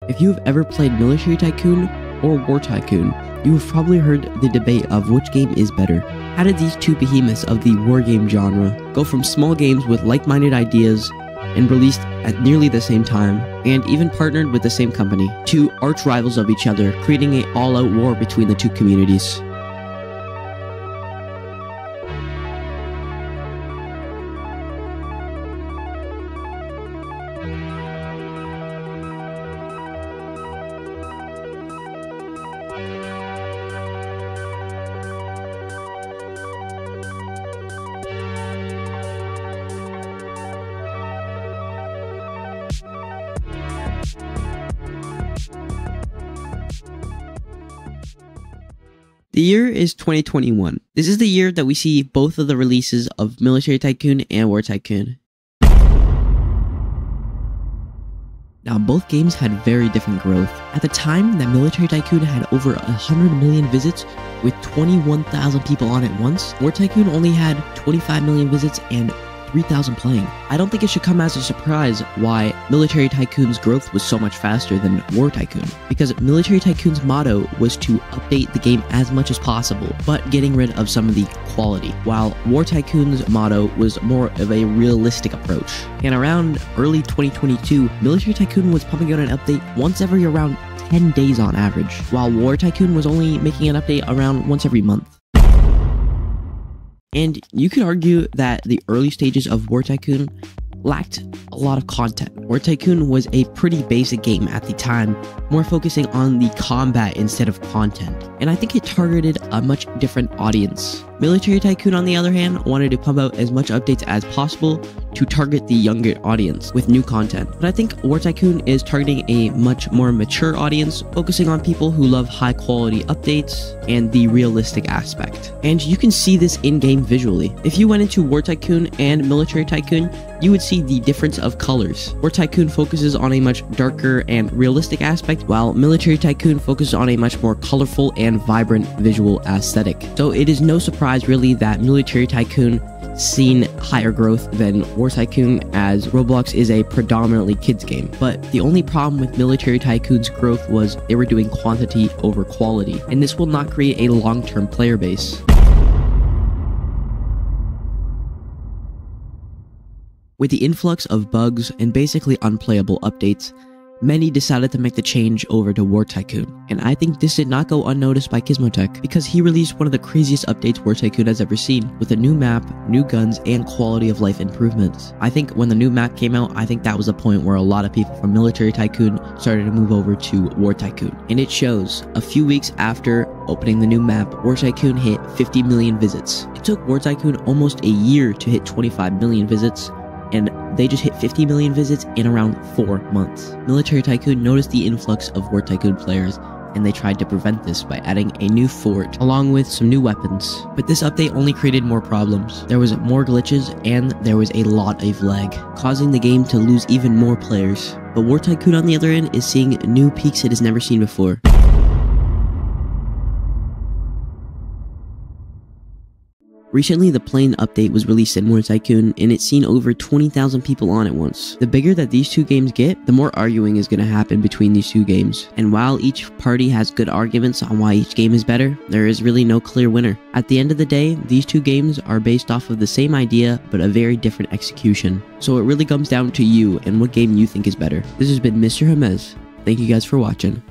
If you have ever played Military Tycoon or War Tycoon, you have probably heard the debate of which game is better. How did these two behemoths of the war game genre go from small games with like-minded ideas and released at nearly the same time, and even partnered with the same company, to arch rivals of each other, creating an all-out war between the two communities? The year is 2021. This is the year that we see both of the releases of Military Tycoon and War Tycoon. Now, both games had very different growth. At the time that Military Tycoon had over 100 million visits with 21,000 people on it once, War Tycoon only had 25 million visits and 3,000 playing. I don't think it should come as a surprise why Military Tycoon's growth was so much faster than War Tycoon, because Military Tycoon's motto was to update the game as much as possible, but getting rid of some of the quality, while War Tycoon's motto was more of a realistic approach. And around early 2022, Military Tycoon was pumping out an update once every around 10 days on average, while War Tycoon was only making an update around once every month. And you could argue that the early stages of War Tycoon lacked a lot of content. War Tycoon was a pretty basic game at the time, more focusing on the combat instead of content, and I think it targeted a much different audience. Military Tycoon, on the other hand, wanted to pump out as much updates as possible to target the younger audience with new content. But I think War Tycoon is targeting a much more mature audience, focusing on people who love high quality updates and the realistic aspect. And you can see this in-game visually. If you went into War Tycoon and Military Tycoon, you would see the difference of colors. War Tycoon focuses on a much darker and realistic aspect, while Military Tycoon focuses on a much more colorful and vibrant visual aesthetic. So it is no surprise really that Military Tycoon seen higher growth than War Tycoon, as Roblox is a predominantly kids game. But the only problem with Military Tycoon's growth was they were doing quantity over quality, and this will not create a long-term player base. With the influx of bugs and basically unplayable updates, many decided to make the change over to War Tycoon, and I think this did not go unnoticed by Gizmotech, because he released one of the craziest updates War Tycoon has ever seen, with a new map, new guns, and quality of life improvements. I think when the new map came out, I think that was the point where a lot of people from Military Tycoon started to move over to War Tycoon, and it shows. A few weeks after opening the new map, War Tycoon hit 50 million visits. It took War Tycoon almost a year to hit 25 million visits, and they just hit 50 million visits in around 4 months. Military Tycoon noticed the influx of War Tycoon players, and they tried to prevent this by adding a new fort along with some new weapons. But this update only created more problems. There was more glitches, and there was a lot of lag, causing the game to lose even more players. But War Tycoon, on the other end, is seeing new peaks it has never seen before. Recently, the plane update was released in War Tycoon, and it's seen over 20,000 people on it once. The bigger that these two games get, the more arguing is going to happen between these two games. And while each party has good arguments on why each game is better, there is really no clear winner. At the end of the day, these two games are based off of the same idea, but a very different execution. So it really comes down to you and what game you think is better. This has been Mr. Hermes. Thank you guys for watching.